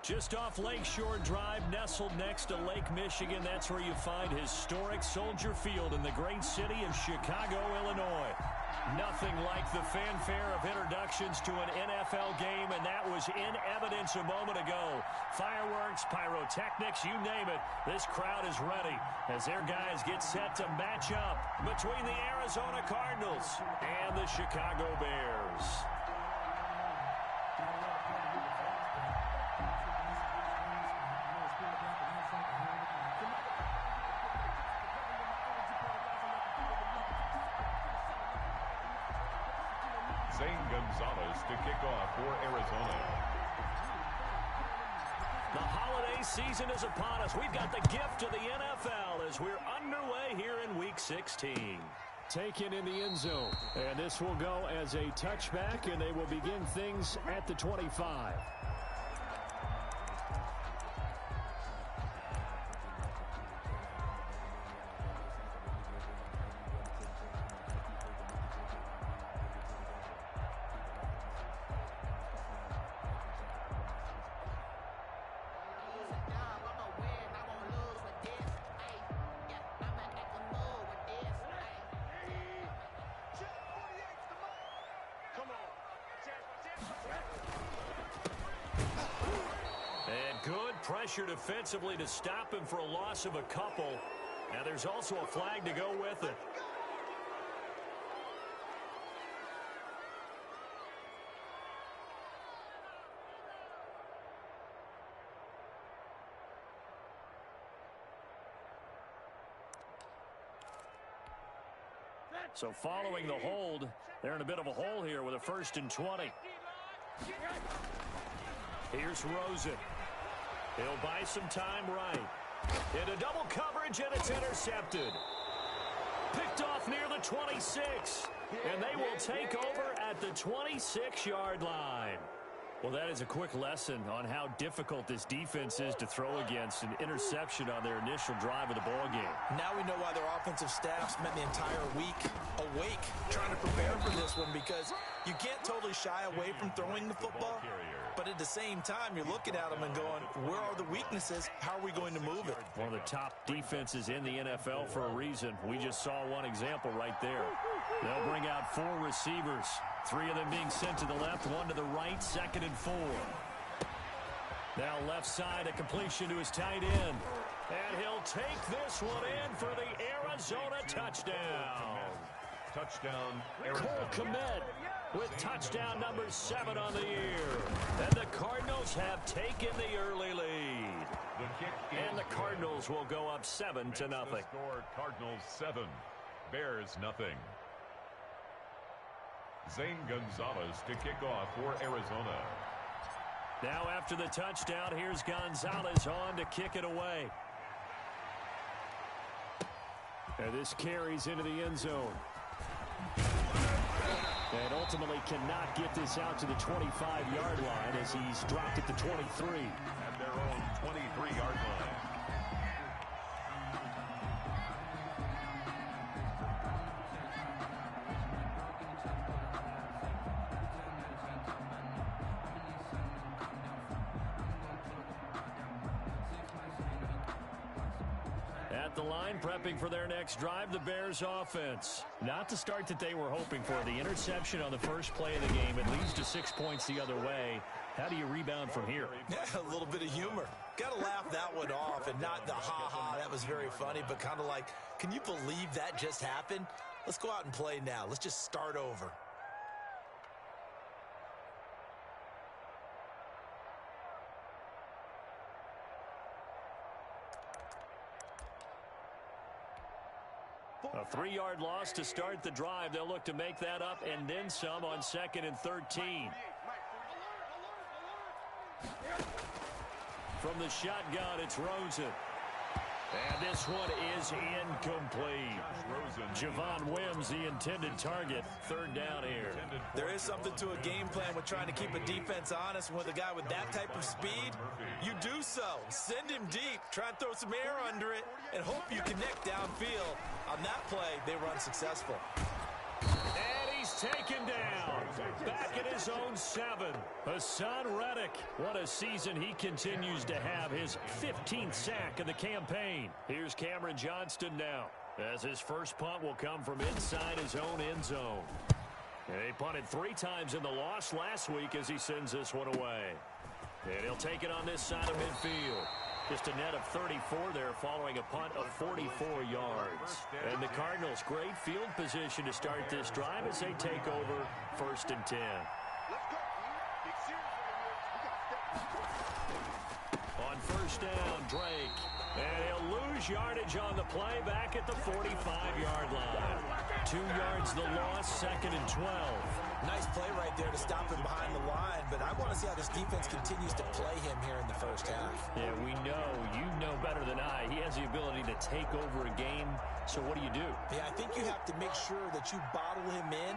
Just off Lakeshore Drive, nestled next to Lake Michigan. That's where you find historic Soldier Field in the great city of Chicago, Illinois. Nothing like the fanfare of introductions to an NFL game, and that was in evidence a moment ago. Fireworks, pyrotechnics, you name it. This crowd is ready as their guys get set to match up between the Arizona Cardinals and the Chicago Bears. Gonzalez to kick off for Arizona. The holiday season is upon us. We've got the gift of the NFL as we're underway here in Week 16. Taken in the end zone. And this will go as a touchback, and they will begin things at the 25. Pressure defensively to stop him for a loss of a couple. Now there's also a flag to go with it. So following the hold, they're in a bit of a hole here with a 1st and 20. Here's Rosen. He'll buy some time right. Into double coverage, and it's intercepted. Picked off near the 26. And they will take over at the 26-yard line. Well, that is a quick lesson on how difficult this defense is to throw against. An interception on their initial drive of the ballgame. Now we know why their offensive staff spent the entire week awake trying to prepare for this one, because you can't totally shy away from throwing the football. But at the same time, you're looking at them and going, where are the weaknesses? How are we going to move it? One of the top defenses in the NFL for a reason. We just saw one example right there. They'll bring out 4 receivers. 3 of them being sent to the left, 1 to the right, 2nd and 4. Now left side, a completion to his tight end. And he'll take this one in for the Arizona touchdown. Touchdown, Arizona. Cole Kmet with touchdown number 7 on the year. And the Cardinals have taken the early lead. And the Cardinals will go up 7-0. Score Cardinals 7, Bears nothing. Zane Gonzalez to kick off for Arizona. Now after the touchdown, here's Gonzalez on to kick it away. And this carries into the end zone. And ultimately cannot get this out to the 25-yard line as he's dropped at the 23. At their own 23-yard line. At the line, prepping for their next drive, the Bears offense. Not the start that they were hoping for. The interception on the first play of the game. It leads to 6 points the other way. How do you rebound from here? Yeah, a little bit of humor. Got to laugh that one off, and not the ha-ha, that was very funny, but kind of like, can you believe that just happened? Let's go out and play now. Let's just start over. A 3-yard loss to start the drive. They'll look to make that up and then some on 2nd and 13. From the shotgun, it's Rosen. And this one is incomplete. Javon Wims, the intended target. 3rd down here. There is something to a game plan with trying to keep a defense honest. And with a guy with that type of speed, you do so. Send him deep. Try and throw some air under it and hope you connect downfield. On that play, they were unsuccessful. And he's He's taken down. Back at his own 7. Hassan Reddick. What a season he continues to have. His 15th sack of the campaign. Here's Cameron Johnston now, as his first punt will come from inside his own end zone. And he punted 3 times in the loss last week as he sends this one away. And he'll take it on this side of midfield. Just a net of 34 there following a punt of 44 yards. And the Cardinals, great field position to start this drive as they take over 1st and 10. On 1st down, Drake. And he'll lose yardage on the play back at the 45-yard line. 2 yards the loss, 2nd and 12. Nice play right there to stop him behind the line, but I want to see how this defense continues to play him here in the first half. Yeah, we know. You know better than I. He has the ability to take over a game, so what do you do? Yeah, I think you have to make sure that you bottle him in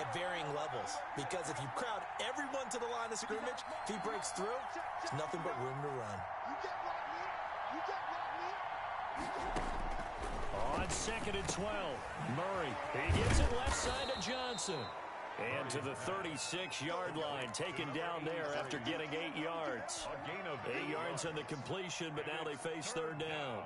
at varying levels, because if you crowd everyone to the line of scrimmage, if he breaks through, there's nothing but room to run. On 2nd and 12, Murray. He gets it left side to Johnson. And to the 36-yard line, taken down there after getting 8 yards. 8 yards on the completion, but now they face 3rd down.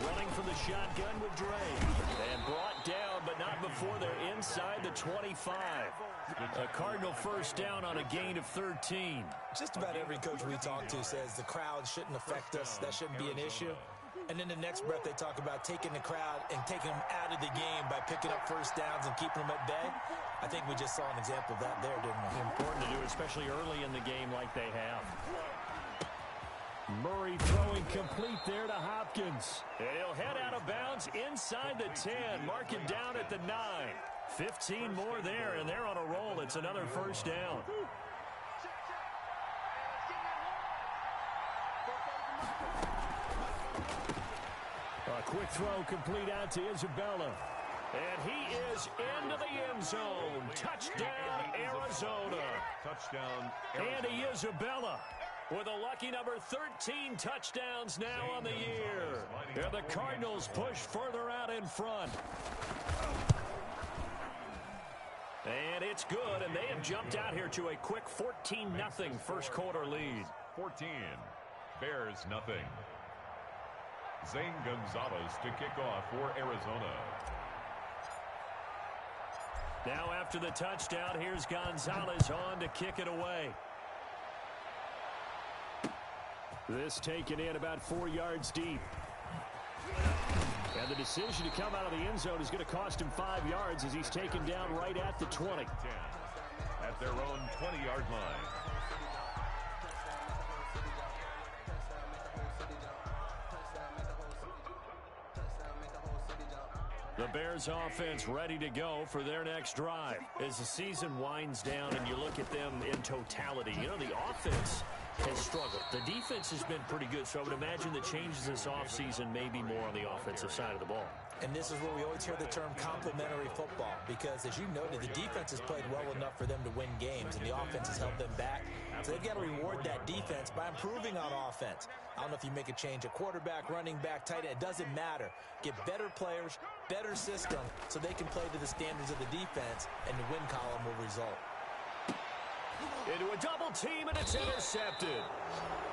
Running from the shotgun with Drake. And brought down, but not before they're inside the 25. A Cardinal 1st down on a gain of 13. Just about every coach we talk to says the crowd shouldn't affect us. That shouldn't be an issue. And then the next breath they talk about taking the crowd and taking them out of the game by picking up 1st downs and keeping them at bay. I think we just saw an example of that there, didn't we? Important to do, especially early in the game like they have. Murray throwing complete there to Hopkins. And he'll head out of bounds inside the 10. Mark it down at the 9. 15 more there, and they're on a roll. It's another 1st down. A quick throw complete out to Isabella. And he is into the end zone. Touchdown, Arizona. Touchdown, Arizona. Andy Isabella with a lucky number 13 touchdowns now on the year. And the Cardinals push further out in front. And it's good, and they have jumped out here to a quick 14-0 first quarter lead. 14, Bears nothing. Zane Gonzalez to kick off for Arizona. Now after the touchdown, here's Gonzalez on to kick it away. This taken in about 4 yards deep. And the decision to come out of the end zone is going to cost him 5 yards as he's taken down right at the 20. 10, at their own 20-yard line. The Bears offense ready to go for their next drive. As the season winds down and you look at them in totality, you know, the offense has struggled. The defense has been pretty good, so I would imagine the changes this offseason may be more on the offensive side of the ball. And this is where we always hear the term complementary football, because as you noted, the defense has played well enough for them to win games, and the offense has held them back. So they've got to reward that defense by improving on offense. I don't know if you make a change at quarterback, running back, tight end. It doesn't matter. Get better players, better system, so they can play to the standards of the defense, and the win column will result. Into a double team, and it's intercepted.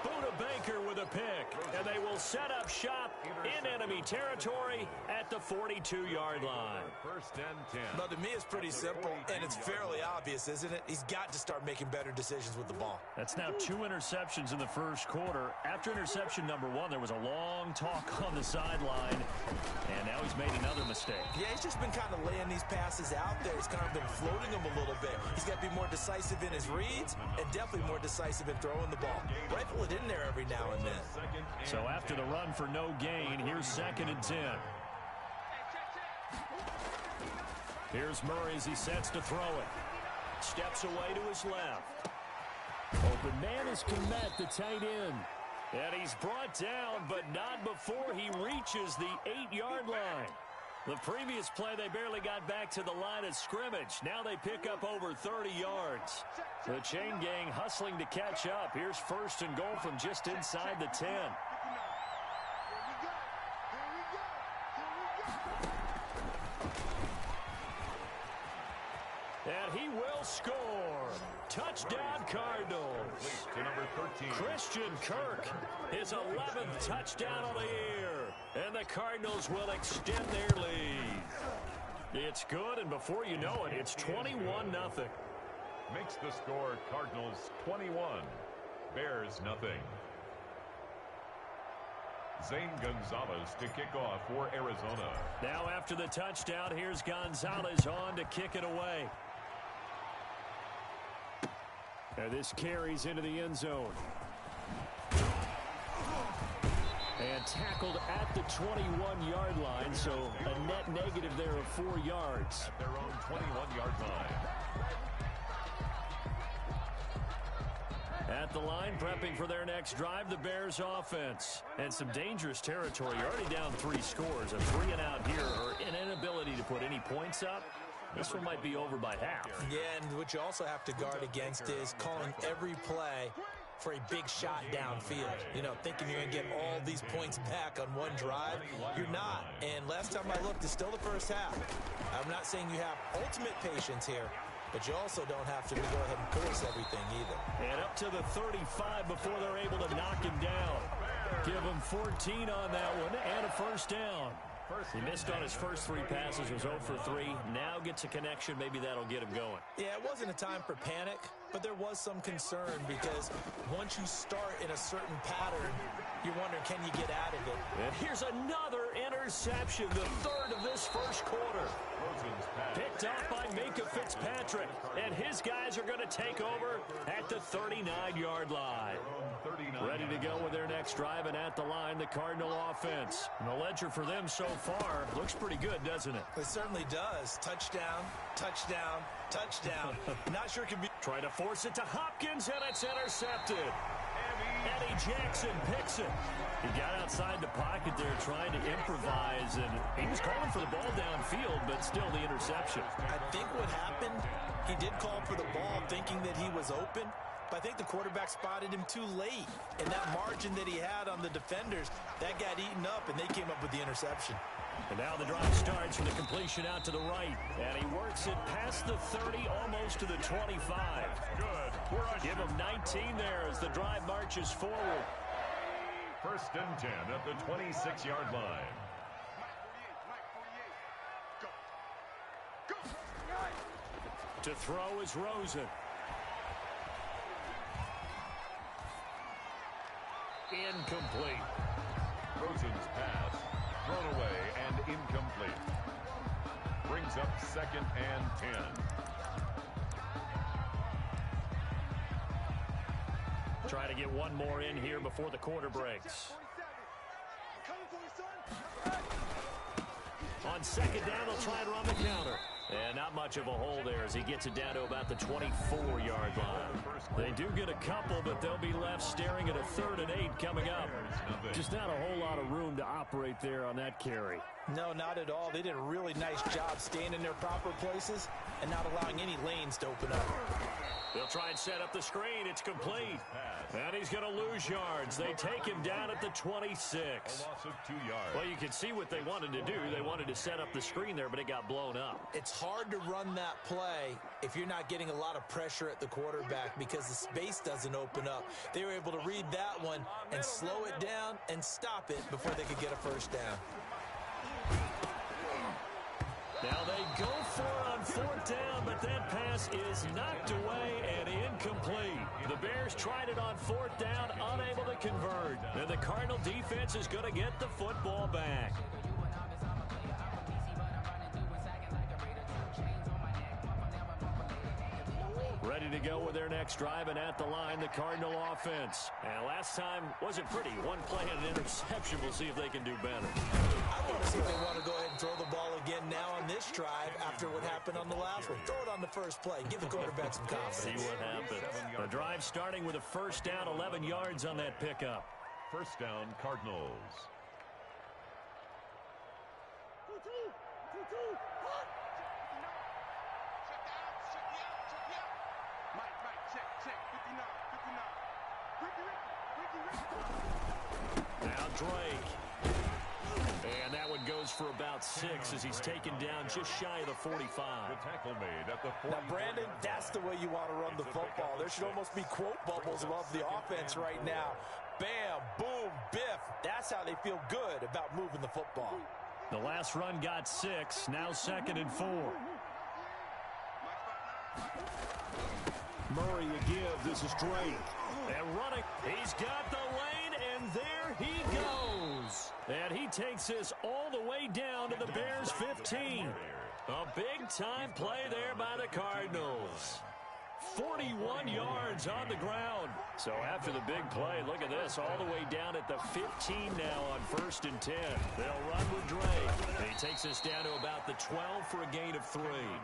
Buda Baker with a pick, and they will set up shop in enemy territory at the 42-yard line. 1st and 10. But to me, it's pretty simple, and it's fairly obvious, isn't it? He's got to start making better decisions with the ball. That's now 2 interceptions in the first quarter. After interception number 1, there was a long talk on the sideline, and now he's made another mistake. Yeah, he's just been kind of laying these passes out there. He's kind of been floating them a little bit. He's got to be more decisive in his reads and definitely more decisive in throwing the ball. Rifle it in there every now and then. So after the run for no gain, here's 2nd and 10. Here's Murray as he sets to throw it. Steps away to his left. Open man is Kmet, the tight end. And he's brought down, but not before he reaches the 8-yard line. The previous play, they barely got back to the line of scrimmage. Now they pick up over 30 yards. The chain gang hustling to catch up. Here's first and goal from just inside the 10. And he will score. Touchdown, Cardinals. To number 13. Christian Kirk, his 11th touchdown of the year. And the Cardinals will extend their lead. It's good, and before you know it, it's 21-0. Makes the score Cardinals 21, Bears nothing. Zane Gonzalez to kick off for Arizona. Now after the touchdown, here's Gonzalez on to kick it away. And this carries into the end zone. And tackled at the 21-yard line, so a net negative there of 4 yards. At their own 21-yard line. At the line, prepping for their next drive, the Bears offense. And some dangerous territory. You're already down 3 scores. A 3-and-out here, or an inability to put any points up. This one might be over by half. Yeah, and what you also have to guard against is calling every play for a big shot downfield. You know, thinking you're going to get all these points back on one drive. You're not. And last time I looked, it's still the first half. I'm not saying you have ultimate patience here, but you also don't have to go ahead and force everything either. And up to the 35 before they're able to knock him down. Give him 14 on that one and a first down. He missed on his first 3 passes, was 0 for 3. Now gets a connection. Maybe that'll get him going. Yeah, it wasn't a time for panic, but there was some concern because once you start in a certain pattern, you're wondering, can you get out of it? And here's another interception, the 3rd of this first quarter. Picked up by Minkah Fitzpatrick, and his guys are going to take over at the 39-yard line. Ready to go with their next drive, and at the line, the Cardinal offense. And the ledger for them so far looks pretty good, doesn't it? It certainly does. Touchdown, touchdown, touchdown. Not sure it can be. Try to force it to Hopkins, and it's intercepted. Eddie Jackson picks it. He got outside the pocket there trying to improvise, and he was calling for the ball downfield, but still the interception. I think what happened, he did call for the ball thinking that he was open, but I think the quarterback spotted him too late. And that margin that he had on the defenders, that got eaten up, and they came up with the interception. And now the drive starts with a completion out to the right. And he works it past the 30, almost to the 25. Good. Give him 19 there as the drive marches forward. First and 10 at the 26-yard line. To throw is Rosen. Incomplete. Rosen's pass thrown away and incomplete. Brings up 2nd and 10. Try to get one more in here before the quarter breaks. On 2nd down, they'll try and run the counter. And not much of a hole there as he gets it down to about the 24-yard line. They do get a couple, but they'll be left staring at a 3rd and 8 coming up. Just not a whole lot of room to operate there on that carry. No, not at all. They did a really nice job staying in their proper places and not allowing any lanes to open up. They'll try and set up the screen. It's complete. And he's going to lose yards. They take him down at the 26. A loss of 2 yards. Well, you can see what they wanted to do. They wanted to set up the screen there, but it got blown up. It's hard to run that play if you're not getting a lot of pressure at the quarterback because the space doesn't open up. They were able to read that one and slow it down and stop it before they could get a first down. Now they go for it on 4th down, but that pass is knocked away and incomplete. The Bears tried it on 4th down, unable to convert. And the Cardinal defense is going to get the football back. Ready to go with their next drive, and at the line, the Cardinal offense. And last time wasn't pretty. One play and an interception. We'll see if they can do better. I want to see if they want to go ahead and throw the ball again now on this drive after what happened on the last one. Throw it on the first play. Give the quarterback some confidence. See what happens. The drive starting with a first down, 11 yards on that pickup. First down, Cardinals. Now Drake. And that one goes for about 6 as he's taken down just shy of the 45. The tackle made at the 40. Now, Brandon, that's the way you want to run the football. There should almost be quote bubbles above the offense right now. Bam, boom, biff. That's how they feel good about moving the football. The last run got 6, now 2nd and 4. Murray again. This is Drake. And running. He's got the lane, and there he goes. And he takes this all the way down to the Bears' 15. A big-time play there by the Cardinals. 41 yards on the ground. So after the big play, look at this, all the way down at the 15 now on 1st and 10. They'll run with Drake. And he takes us down to about the 12 for a gain of 3.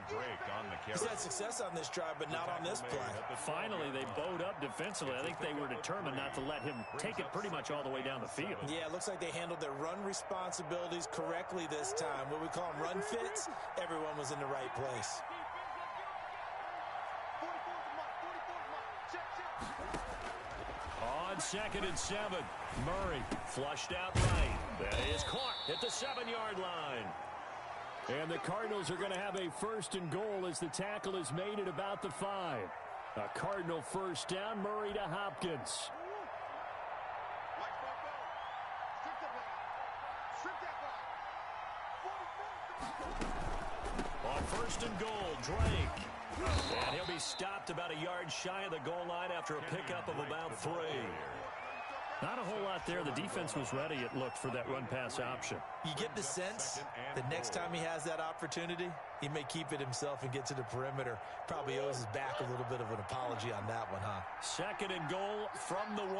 Drake on the carry. He's had success on this drive, but not on this play. Finally, they bowed up defensively. I think they were determined not to let him take it pretty much all the way down the field. Yeah, it looks like they handled their run responsibilities correctly this time. What we call them run fits, everyone was in the right place. On 2nd and 7, Murray flushed out right. That is caught at the 7-yard line. And the Cardinals are going to have a 1st and goal as the tackle is made at about the 5. A Cardinal first down, Murray to Hopkins. On 1st and goal, Drake. And he'll be stopped about a yard shy of the goal line after a pickup of about 3. Not a whole lot there. The defense was ready, it looked, for that run-pass option. You get the sense that next time he has that opportunity, he may keep it himself and get to the perimeter. Probably owes his back a little bit of an apology on that one, huh? 2nd and goal from the 1.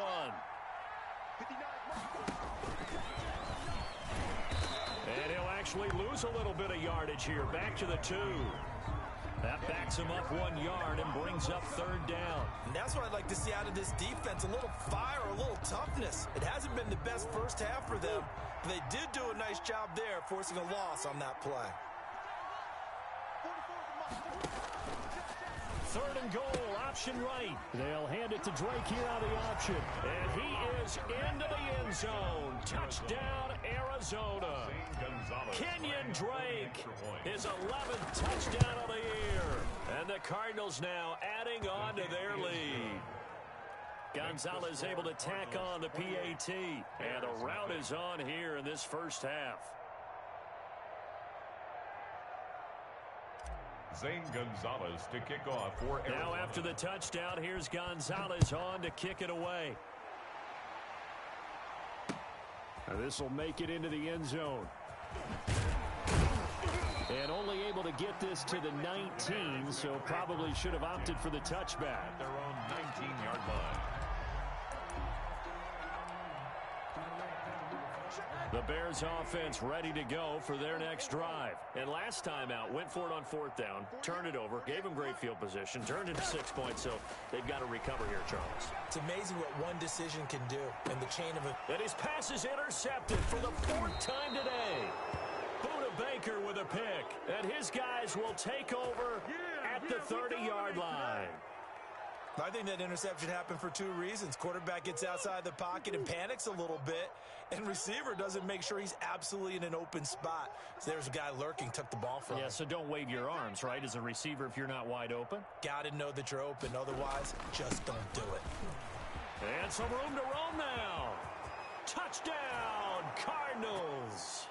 And he'll actually lose a little bit of yardage here. Back to the 2. That backs him up 1 yard and brings up 3rd down. And that's what I'd like to see out of this defense. A little fire, a little toughness. It hasn't been the best first half for them, but they did do a nice job there, forcing a loss on that play. 3rd and goal, option right. They'll hand it to Drake here on the option. And he is into the end zone. Touchdown, Arizona. Kenyon Drake, his 11th touchdown of the year. And the Cardinals now adding on to their lead. Gonzalez able to tack on the PAT. And the route is on here in this first half. Zane Gonzalez to kick off for Arizona. Now after the touchdown, here's Gonzalez on to kick it away. Now this will make it into the end zone. And only able to get this to the 19, so probably should have opted for the touchback. Their own 19-yard line. The Bears offense ready to go for their next drive. And last time out, went for it on 4th down, turned it over, gave them great field position, turned into 6 points, so they've got to recover here, Charles. It's amazing what one decision can do in the chain of a... And his pass is intercepted for the 4th time today. Buda Baker with a pick, and his guys will take over at the 30-yard line. I think that interception happened for 2 reasons. Quarterback gets outside the pocket and panics a little bit, and receiver doesn't make sure he's absolutely in an open spot. So there's a guy lurking, took the ball from him. Yeah, so don't wave your arms, right, as a receiver if you're not wide open. Got to know that you're open. Otherwise, just don't do it. And some room to roam now. Touchdown, Cardinals.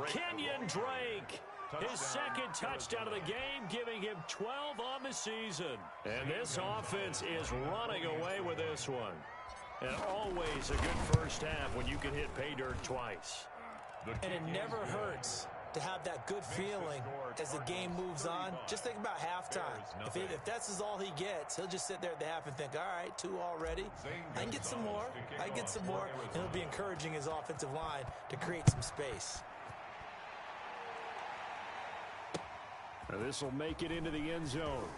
Kenyon Drake. His 2nd touchdown of the game, giving him 12 on the season. And this offense is running away with this one. And always a good first half when you can hit pay dirt twice. And it never hurts to have that good feeling as the game moves on. Just think about halftime. If that's all he gets, he'll just sit there at the half and think, all right, 2 already. I can get some more. I can get some more. And he'll be encouraging his offensive line to create some space. Now this will make it into the end zone.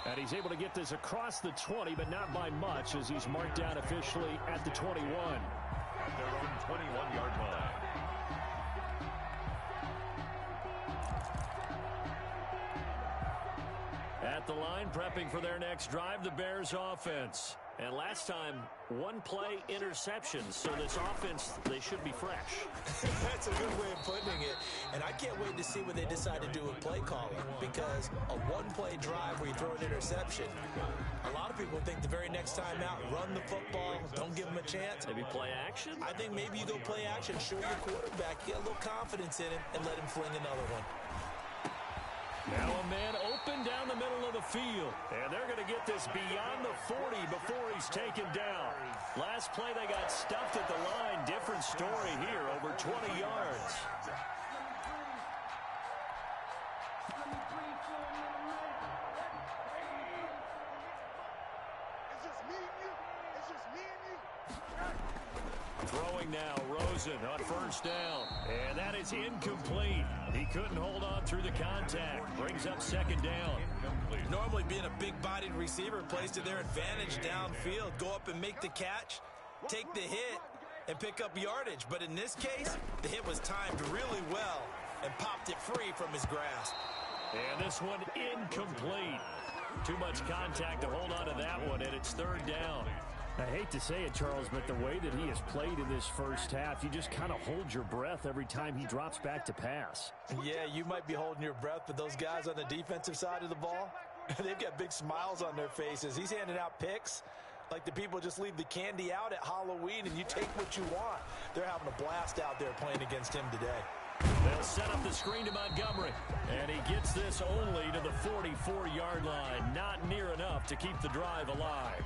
And he's able to get this across the 20, but not by much, as he's marked down officially at the 21. At their own 21-yard line. At the line, prepping for their next drive, the Bears offense. And last time, one-play interceptions. So this offense, they should be fresh. That's a good way of putting it. And I can't wait to see what they decide to do with play calling. Because a one-play drive where you throw an interception, a lot of people think the very next time out, run the football, don't give them a chance. Maybe play action? I think maybe you go play action, show your quarterback, get a little confidence in him, and let him fling another one. Now a man open down the middle of the field. And they're going to get this beyond the 40 before he's taken down. Last play they got stuffed at the line. Different story here, over 20 yards. Throwing now, Rosen on first down. And that is incomplete. He couldn't hold on through the contact. Brings up second down. Normally being a big-bodied receiver plays to their advantage downfield. Go up and make the catch, take the hit, and pick up yardage. But in this case, the hit was timed really well and popped it free from his grasp. And this one incomplete. Too much contact to hold on to that one, and it's third down. I hate to say it, Charles, but the way that he has played in this first half, you just kind of hold your breath every time he drops back to pass. Yeah, you might be holding your breath, but those guys on the defensive side of the ball, they've got big smiles on their faces. He's handing out picks like the people just leave the candy out at Halloween and you take what you want. They're having a blast out there playing against him today. They'll set up the screen to Montgomery, and he gets this only to the 44-yard line. Not near enough to keep the drive alive.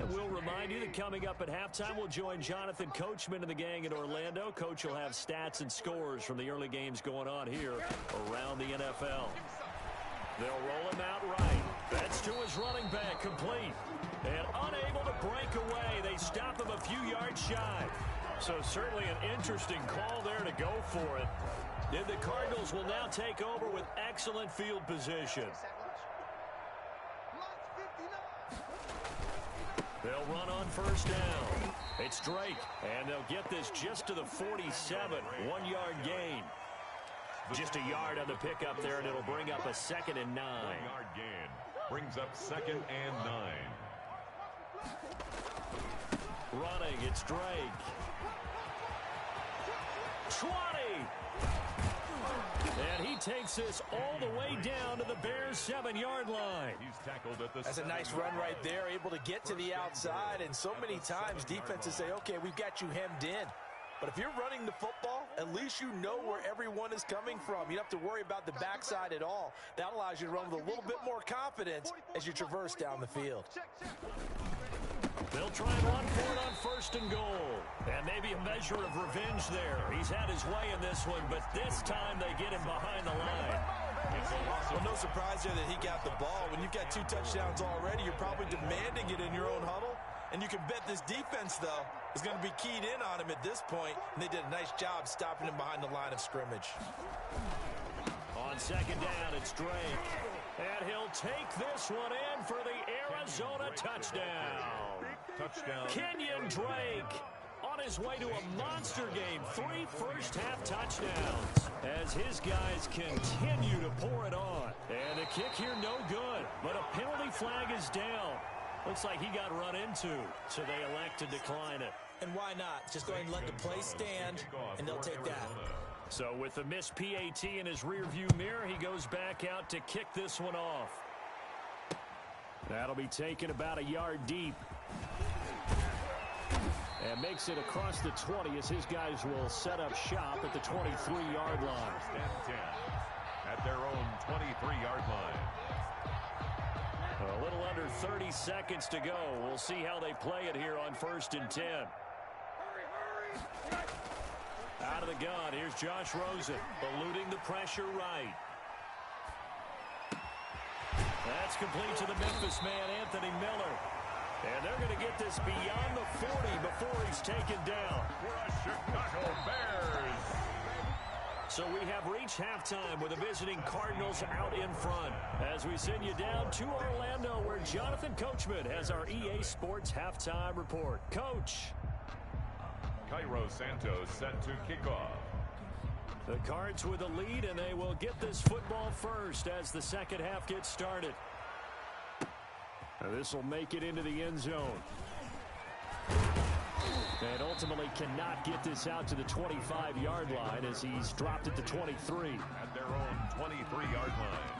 And we'll remind you that coming up at halftime, we'll join Jonathan Coachman and the gang in Orlando. Coach will have stats and scores from the early games going on here around the NFL. They'll roll him out right. That's to his running back, complete. And unable to break away. They stop him a few yards shy. So certainly an interesting call there to go for it. And the Cardinals will now take over with excellent field position. They'll run on first down. It's Drake, and they'll get this just to the 47. 1-yard gain. Just a yard on the pickup there, and it'll bring up a 2nd and 9. 1-yard gain. Brings up 2nd and 9. Running, it's Drake. 20. And he takes this all the way down to the Bears' 7-yard line. He's tackled at the That's a nice run right there, able to get to the outside. And so many times defenses say, okay, we've got you hemmed in. But if you're running the football, at least you know where everyone is coming from. You don't have to worry about the backside at all. That allows you to run with a little bit more confidence as you traverse down the field. They'll try and run for it on 1st and goal. And maybe a measure of revenge there. He's had his way in this one, but this time they get him behind the line. Well, no surprise there that he got the ball. When you've got 2 touchdowns already, you're probably demanding it in your own huddle. And you can bet this defense, though, is going to be keyed in on him at this point. And they did a nice job stopping him behind the line of scrimmage. On 2nd down, it's Drake. And he'll take this one in for the Arizona touchdown. Kenyon Drake on his way to a monster game. 3 first-half touchdowns as his guys continue to pour it on. And the kick here no good, but a penalty flag is down. Looks like he got run into, so they elect to decline it. And why not? Just go ahead and let the play stand, and they'll take that. So with the missed PAT in his rearview mirror, he goes back out to kick this one off. That'll be taken about a yard deep. And makes it across the 20 as his guys will set up shop at the 23-yard line. 10 at their own 23-yard line. A little under 30 seconds to go. We'll see how they play it here on 1st and 10. Out of the gun, here's Josh Rosen, eluding the pressure right. That's complete to the Memphis man, Anthony Miller. And they're going to get this beyond the 40 before he's taken down. For the Chicago Bears. So we have reached halftime with the visiting Cardinals out in front. As we send you down to Orlando, where Jonathan Coachman has our EA Sports halftime report. Coach. Cairo Santos set to kick off. The Cards with a lead, and they will get this football first as the second half gets started. This will make it into the end zone. And ultimately cannot get this out to the 25-yard line as he's dropped it to 23. At their own 23-yard line.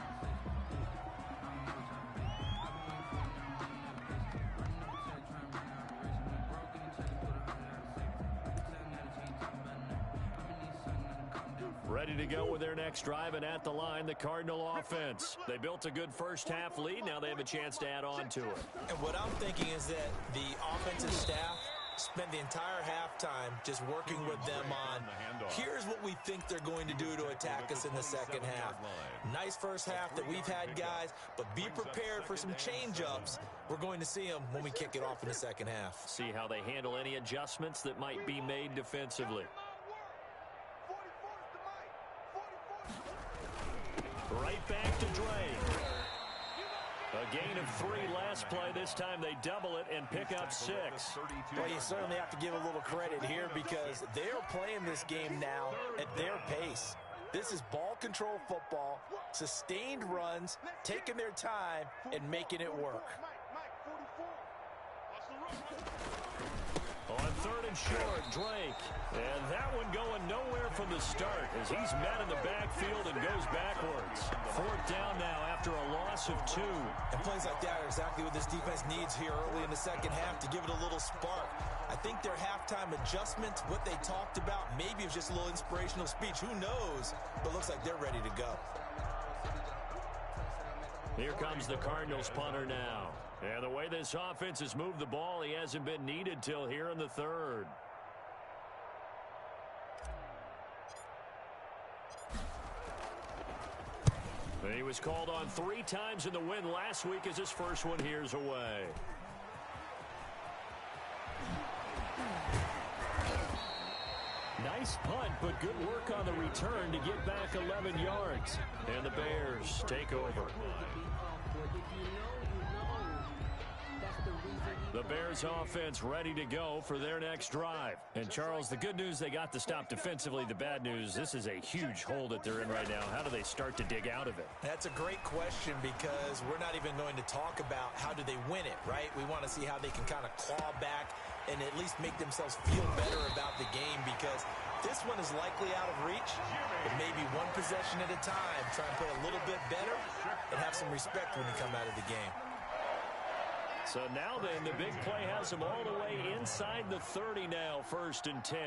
Ready to go with their next drive, and at the line, the Cardinal offense. They built a good first-half lead. Now they have a chance to add on to it. And what I'm thinking is that the offensive staff spent the entire halftime just working with them on, here's what we think they're going to do to attack us in the second half. Nice first half that we've had, guys, but be prepared for some change-ups. We're going to see them when we kick it off in the second half. See how they handle any adjustments that might be made defensively. Right back to Drake. A gain of 3 last play. This time they double it and pick up 6. Well, you certainly have to give a little credit here because they're playing this game now at their pace. This is ball control football, sustained runs, taking their time, and making it work. On 3rd and short, Drake. And that one going nowhere from the start as he's met in the backfield and goes backwards. 4th down now after a loss of 2. And plays like that are exactly what this defense needs here early in the second half to give it a little spark. I think their halftime adjustments, what they talked about, maybe it was just a little inspirational speech. Who knows? But looks like they're ready to go. Here comes the Cardinals punter now. And the way this offense has moved the ball, he hasn't been needed till here in the 3rd. He was called on 3 times in the win last week as his first one here's away. Nice punt, but good work on the return to get back 11 yards. And the Bears take over. The Bears offense ready to go for their next drive. And Charles, the good news, they got the stop defensively. The bad news, this is a huge hole that they're in right now. How do they start to dig out of it? That's a great question because we're not even going to talk about how do they win it, right? We want to see how they can kind of claw back and at least make themselves feel better about the game because this one is likely out of reach, but maybe one possession at a time. Try and play a little bit better and have some respect when you come out of the game. So now then, the big play has them all the way inside the 30 now, 1st and 10.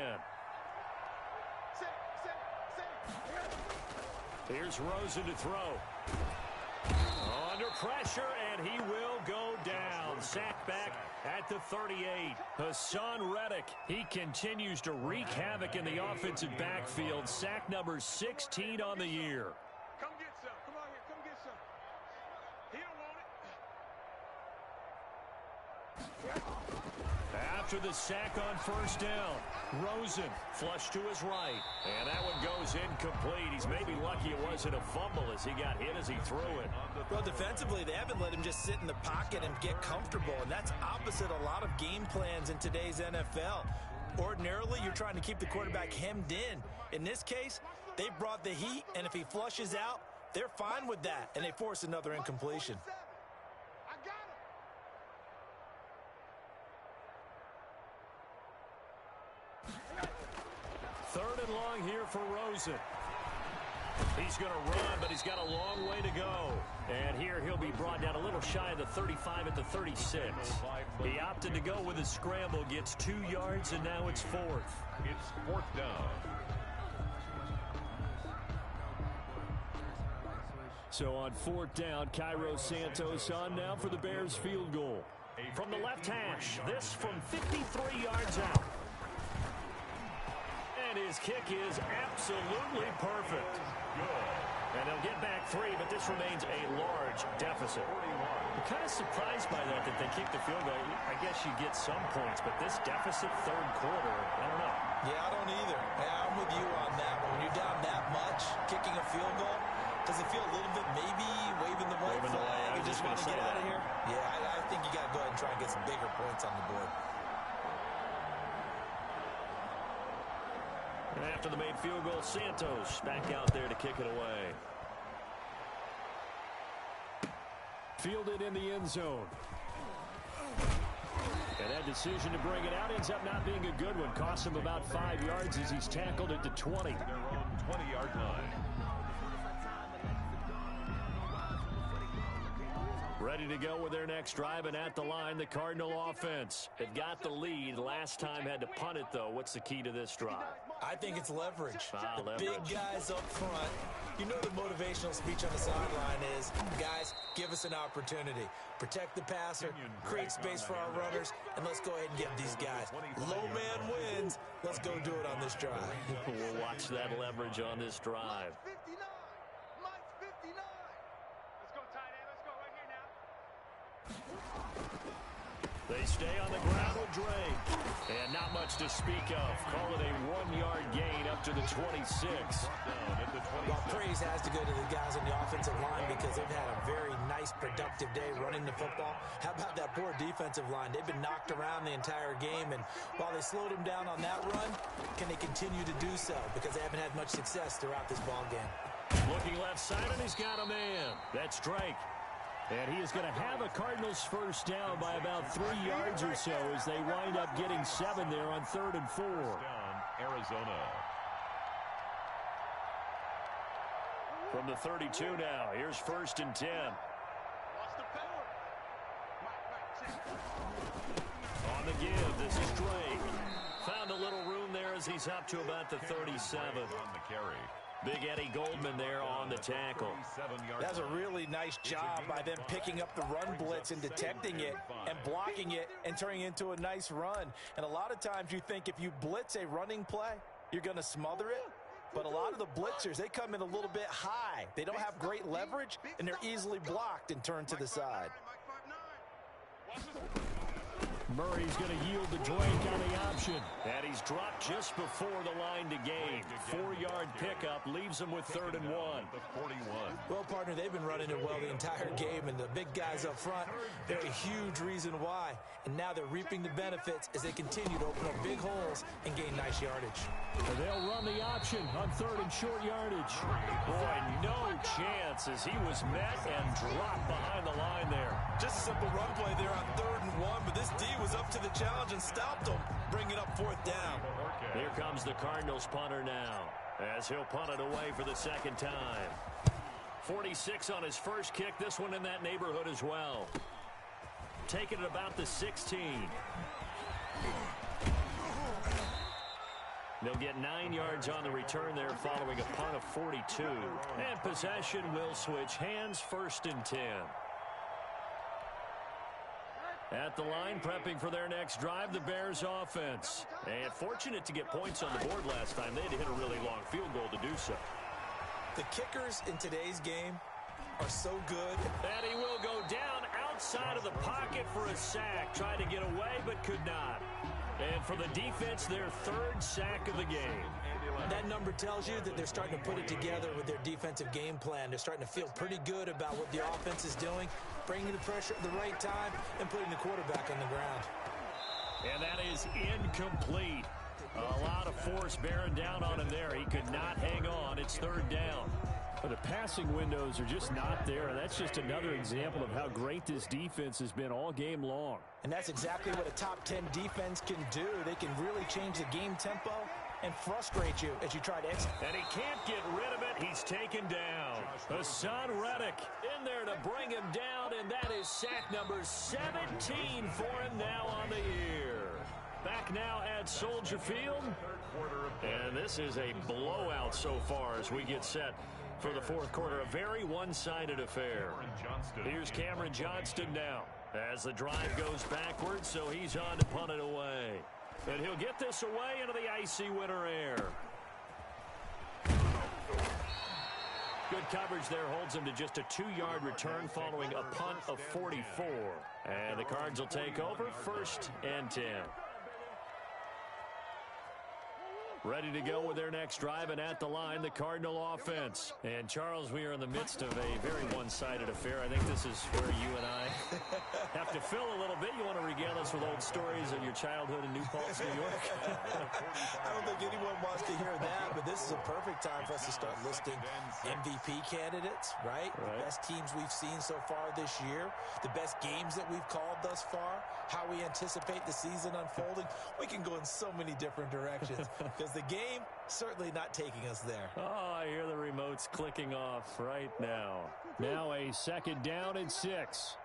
Here's Rosen to throw. Under pressure, and he will go down. Sacked back at the 38. Hassan Reddick, he continues to wreak havoc in the offensive backfield. Sack number 16 on the year. Come get some. Come on here. Come get some. He don't want it. After the sack on 1st down, Rosen flush to his right. And that one goes incomplete. He's maybe lucky it wasn't a fumble as he got hit as he threw it. Well, defensively, they haven't let him just sit in the pocket and get comfortable. And that's opposite a lot of game plans in today's NFL. Ordinarily, you're trying to keep the quarterback hemmed in. In this case, they brought the heat, and if he flushes out, they're fine with that. And they force another incompletion. 3rd and long here for Rosen. He's going to run, but he's got a long way to go. And here he'll be brought down a little shy of the 35 at the 36. He opted to go with a scramble, gets 2 yards, and now it's 4th. It's 4th down. So on 4th down, Cairo Santos on now for the Bears field goal. From the left hash, this from 53 yards out. And his kick is absolutely perfect. And they'll get back 3, but this remains a large deficit. I'm kind of surprised by that they kicked the field goal. I guess you get some points, but this deficit 3rd quarter, I don't know. Yeah, I don't either. Yeah, I'm with you on that. When you're down that much, kicking a field goal, does it feel a little bit maybe waving the white flag? You just want to get out of here? Yeah, I think you got to go ahead and try and get some bigger points on the board. And after the made field goal, Santos back out there to kick it away. Fielded in the end zone. And that decision to bring it out ends up not being a good one. Costs him about 5 yards as he's tackled at the 20. Their own 20-yard line. Ready to go with their next drive, and at the line, the Cardinal offense. It got the lead. Last time had to punt it, though. What's the key to this drive? I think it's leverage. The leverage. Big guys up front. You know the motivational speech on the sideline is, guys, give us an opportunity. Protect the passer, create space for our runners, and let's go ahead and get these guys. Low man wins. Let's go do it on this drive. We'll watch that leverage on this drive. Mike's 59. Mike's 59. Let's go, tight end. Let's go right here now. They stay on the ground with Drake. And not much to speak of. Call it a 1-yard gain up to the 26. Well, praise has to go to the guys on the offensive line because they've had a very nice, productive day running the football. How about that poor defensive line? They've been knocked around the entire game, and while they slowed them down on that run, can they continue to do so? Because they haven't had much success throughout this ball game. Looking left side, and he's got a man. That's Drake. And he is going to have a Cardinals first down by about 3 yards or so as they wind up getting 7 there on 3rd and 4. Down, Arizona. From the 32 now, here's 1st and 10. Lost the power. On the give, this is Drake. Found a little room there as he's up to about the 37. On the carry. Big Eddie Goldman there on the tackle. That's a really nice job by them picking up the run blitz and detecting it and blocking it and turning it into a nice run. And a lot of times you think if you blitz a running play, you're going to smother it. But a lot of the blitzers, they come in a little bit high. They don't have great leverage, and they're easily blocked and turned to the side. Murray's going to yield to Drake on the option. And he's dropped just before the line to gain. 4-yard pickup leaves him with 3rd and 1. Well, partner, they've been running it well the entire game, and the big guys up front, they're a huge reason why. And now they're reaping the benefits as they continue to open up big holes and gain nice yardage. And they'll run the option on 3rd and short yardage. Boy, no chance as he was met and dropped behind the line there. Just a simple run play there on 3rd and 1, but this D was up to the challenge and stopped them, bringing up 4th down. Here comes the Cardinals punter now as he'll punt it away for the 2nd time. 46 on his first kick, this one in that neighborhood as well. Taking it about the 16. They'll get 9 yards on the return there following a punt of 42. And possession will switch hands, 1st and 10. At the line, prepping for their next drive, the Bears offense. And fortunate to get points on the board last time. They had to hit a really long field goal to do so. The kickers in today's game are so good. And he will go down outside of the pocket for a sack. Tried to get away, but could not. And for the defense, their 3rd sack of the game. That number tells you that they're starting to put it together with their defensive game plan. They're starting to feel pretty good about what the offense is doing, bringing the pressure at the right time, and putting the quarterback on the ground. And that is incomplete. A lot of force bearing down on him there. He could not hang on. It's 3rd down. But the passing windows are just not there. And that's just another example of how great this defense has been all game long. And that's exactly what a top 10 defense can do. They can really change the game tempo and frustrate you as you try to execute. And he can't get rid of it. He's taken down. Hassan Reddick in there to bring him down, and that is sack number 17 for him now on the year. Back now at Soldier Field. And this is a blowout so far as we get set for the 4th quarter. A very one-sided affair. Here's Cameron Johnston now as the drive goes backwards, so he's on to punt it away. And he'll get this away into the icy winter air. Good coverage there holds him to just a 2-yard return following a punt of 44. And the Cards will take over, 1st and 10. Ready to go with their next drive, and at the line, the Cardinal offense. And, Charles, we are in the midst of a very one-sided affair. I think this is where you and I have to fill a little bit. You want to regale us with old stories of your childhood in New Paltz, New York? I don't think anyone wants to hear that, but this is a perfect time for us to start listing MVP candidates, right? The best teams we've seen so far this year, the best games that we've called thus far, how we anticipate the season unfolding. We can go in so many different directions because the game certainly not taking us there. Oh, I hear the remotes clicking off right now. Now a second down and 6.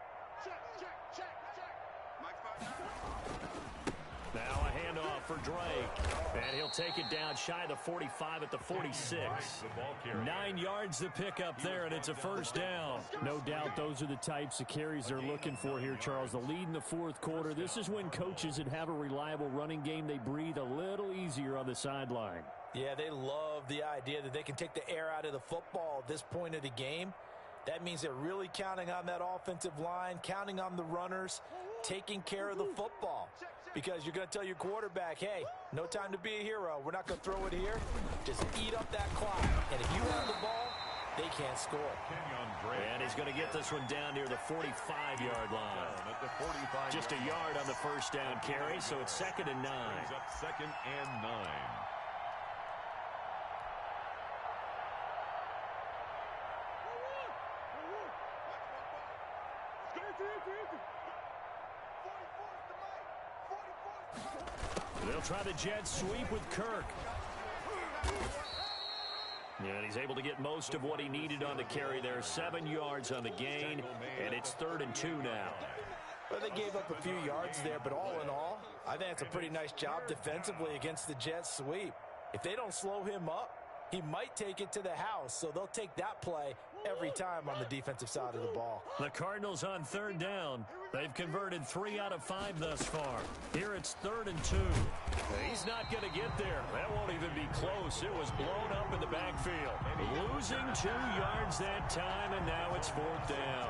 Now a handoff for Drake. And he'll take it down shy of the 45 at the 46. 9 yards to pick up there, and it's a first down. No doubt those are the types of carries they're looking for here, Charles. The lead in the fourth quarter. This is when coaches that have a reliable running game, they breathe a little easier on the sideline. Yeah, they love the idea that they can take the air out of the football at this point of the game. That means they're really counting on that offensive line, counting on the runners, taking care of the football. Because you're going to tell your quarterback, hey, no time to be a hero. We're not going to throw it here. Just eat up that clock. And if you have the ball, they can't score. And he's going to get this one down near the 45-yard line. Just a yard on the first down carry, so it's 2nd and 9. Second and 9. They'll try the jet sweep with Kirk. And he's able to get most of what he needed on the carry there. 7 yards on the gain, and it's 3rd and 2 now. Well, they gave up a few yards there, but all in all, I think it's a pretty nice job defensively against the jet sweep. If they don't slow him up, he might take it to the house, so they'll take that play every time on the defensive side of the ball. The Cardinals on 3rd down. They've converted 3 out of 5 thus far. Here it's 3rd and 2. He's not going to get there. That won't even be close. It was blown up in the backfield. Losing 2 yards that time, and now it's 4th down.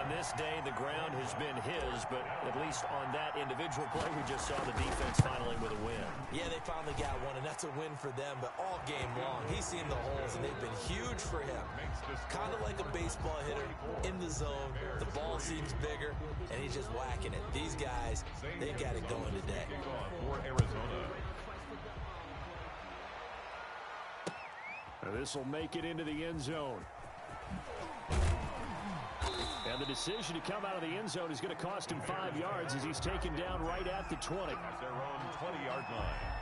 On this day, the ground has been his, but at least on that individual play, we just saw the defense finally with a win. Yeah, they finally got one, and that's a win for them, but all game long, he's seen the holes, and they've been huge for him. Kind of like a baseball hitter in the zone. The ball seems bigger, and he's just whacking it. These guys, they got it going today. This will make it into the end zone. And the decision to come out of the end zone is going to cost him 5 yards as he's taken down right at the 20. At their own 20-yard line.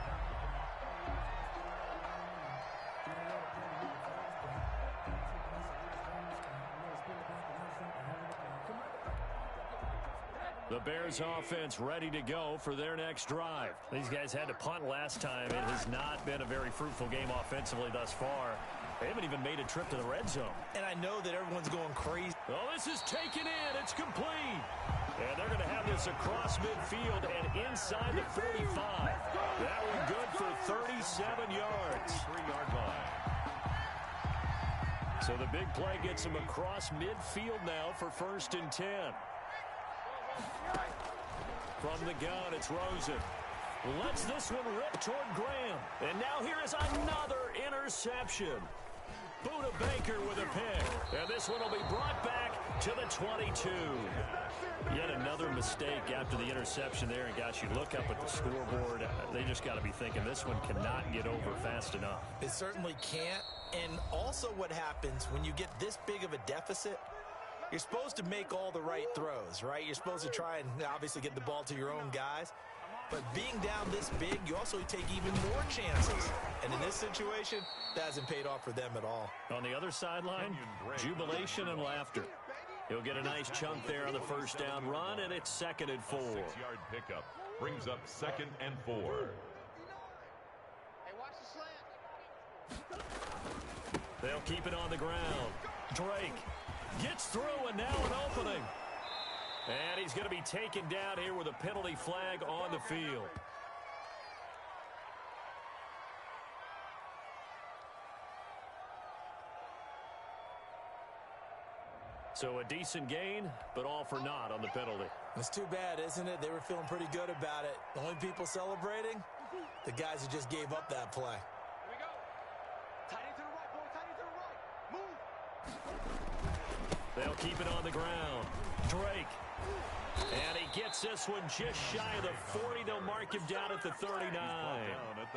The Bears offense ready to go for their next drive. These guys had to punt last time. It has not been a very fruitful game offensively thus far. They haven't even made a trip to the red zone. And I know that everyone's going crazy. Oh, this is taken in. It's complete. And they're going to have this across midfield and inside the 45. That one good for 37 yards. 3-yard line. So the big play gets them across midfield now for 1st and 10. From the gun, it's Rosen. Lets this one rip toward Graham. And now here is another interception. Buda Baker with a pick. And this one will be brought back to the 22. Yet another mistake after the interception there. And, gosh, you look up at the scoreboard. They just got to be thinking this one cannot get over fast enough. It certainly can't. And also what happens when you get this big of a deficit, you're supposed to make all the right throws, right? You're supposed to try and obviously get the ball to your own guys. But being down this big, you also take even more chances. And in this situation, that hasn't paid off for them at all. On the other sideline, jubilation and laughter. He'll get a nice chunk there on the first down run, and it's 2nd and 4. 6-yard pickup brings up 2nd and 4. Hey, watch the slant. They'll keep it on the ground. Drake gets through, and now an opening. And he's going to be taken down here with a penalty flag on the field. So a decent gain, but all for naught on the penalty. It's too bad, isn't it? They were feeling pretty good about it. The only people celebrating, the guys who just gave up that play. Here we go. Tight end to the right, boy. Tight end to the right. Move. They'll keep it on the ground. Drake. And he gets this one just shy of the 40. They'll mark him down at the 39.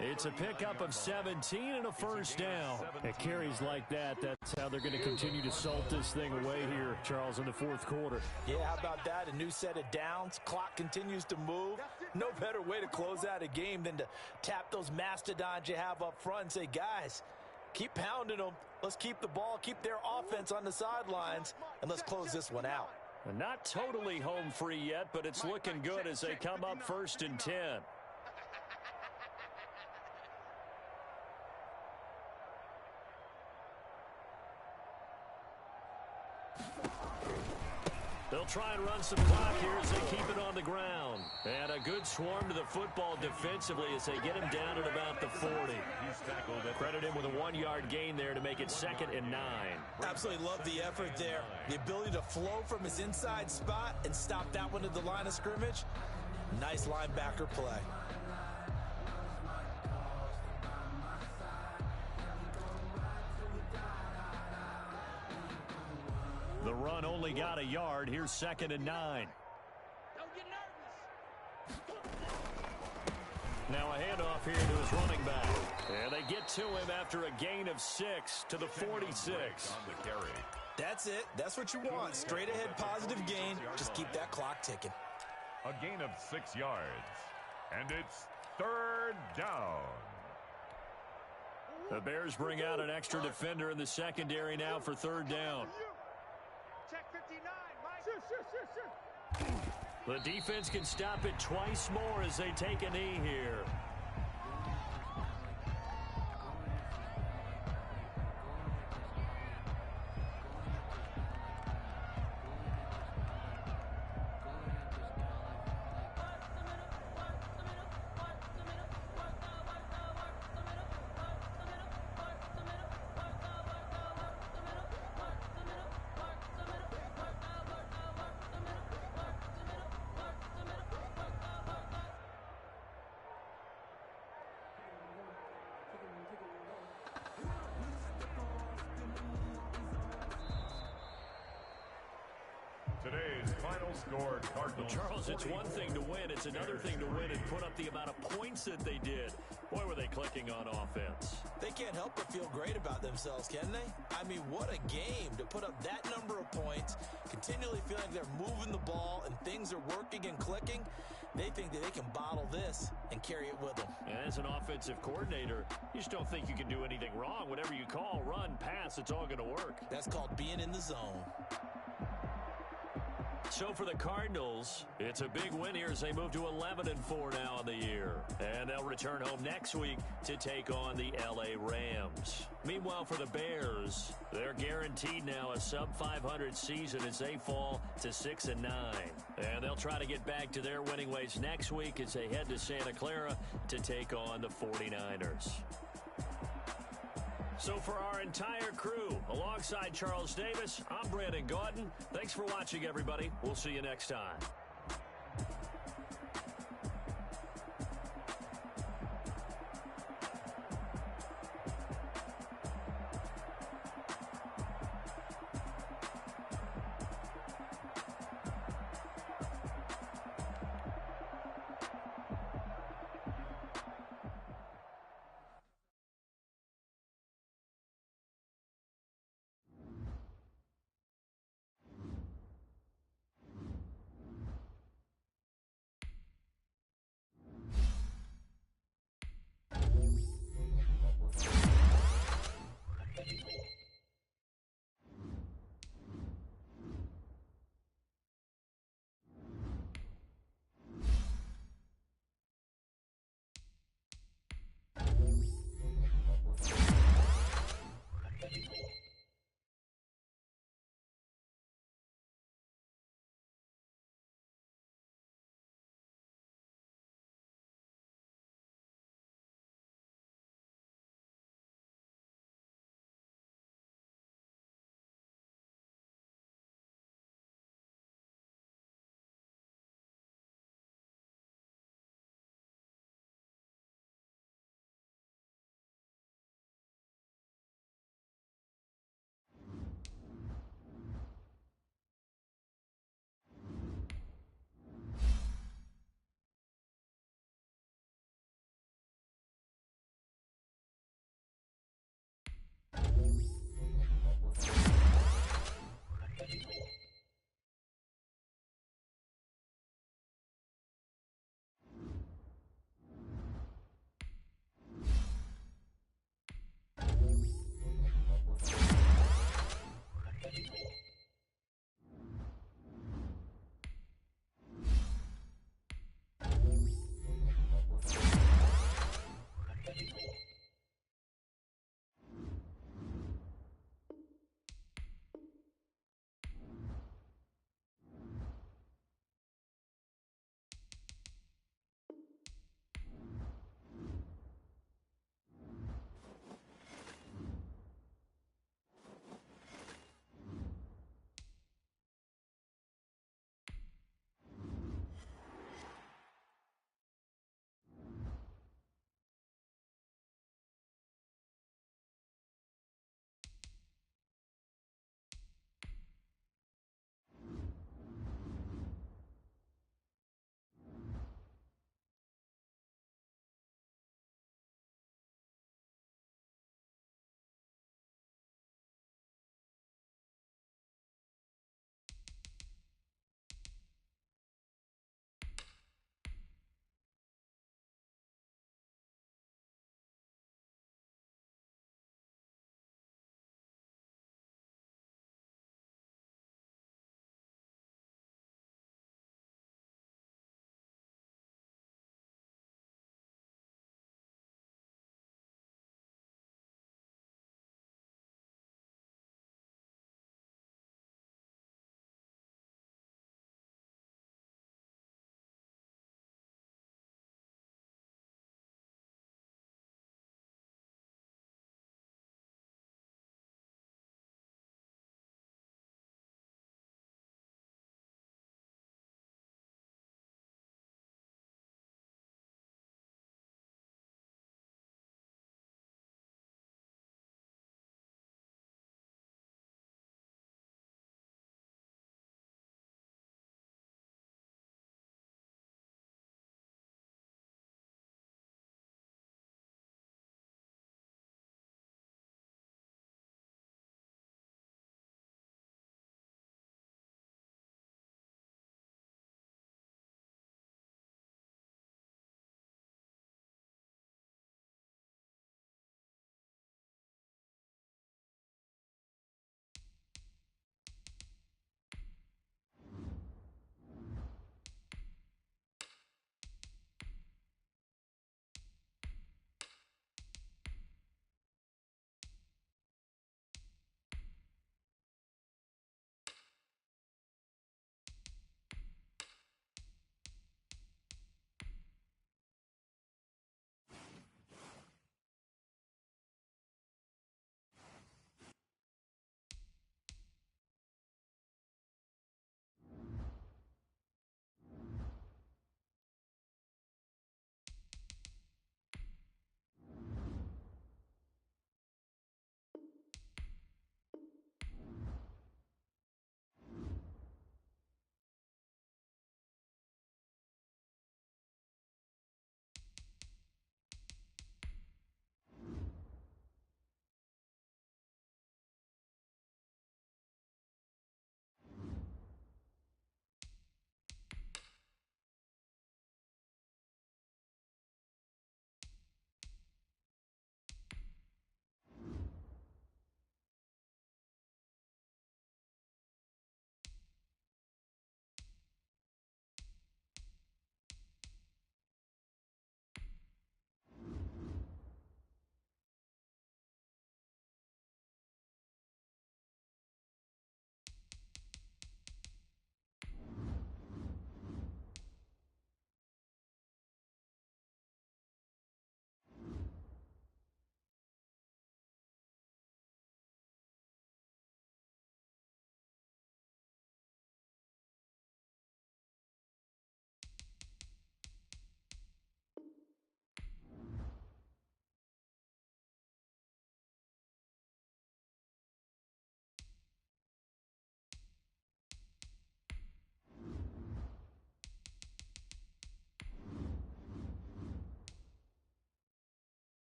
It's a pickup of 17 and a first down. At carries like that, that's how they're going to continue to salt this thing away here, Charles, in the fourth quarter. Yeah, how about that? A new set of downs. Clock continues to move. No better way to close out a game than to tap those mastodons you have up front and say, guys, keep pounding them. Let's keep the ball, keep their offense on the sidelines, and let's close this one out. Not totally home free yet, but it's looking good as they come up 1st and 10. They'll try and run some clock here as they keep it on the ground. And a good swarm to the football defensively as they get him down at about the 40. Credit him with a 1-yard gain there to make it 2nd and 9. Absolutely love the effort there. The ability to flow from his inside spot and stop that one at the line of scrimmage. Nice linebacker play. The run only got a yard. Here's 2nd and 9. Don't get nervous. Now a handoff here to his running back. And they get to him after a gain of 6 to the 46. That's it. That's what you want. Straight ahead positive gain. Just keep that clock ticking. A gain of 6 yards. And it's 3rd down. The Bears bring out an extra defender in the secondary now for 3rd down. Check 59, Mike. The defense can stop it twice more as they take a knee here. Today's final score, Cardinals. Charles, it's one thing to win. It's another thing to win and put up the amount of points that they did. Boy, were they clicking on offense. They can't help but feel great about themselves, can they? I mean, what a game to put up that number of points, continually feeling they're moving the ball and things are working and clicking. They think that they can bottle this and carry it with them. And as an offensive coordinator, you just don't think you can do anything wrong. Whatever you call, run, pass, it's all going to work. That's called being in the zone. So for the Cardinals, it's a big win here as they move to 11-4 now in the year. And they'll return home next week to take on the LA Rams. Meanwhile, for the Bears, they're guaranteed now a sub-500 season as they fall to 6-9. And they'll try to get back to their winning ways next week as they head to Santa Clara to take on the 49ers. So for our entire crew, alongside Charles Davis, I'm Brandon Gaudin. Thanks for watching, everybody. We'll see you next time.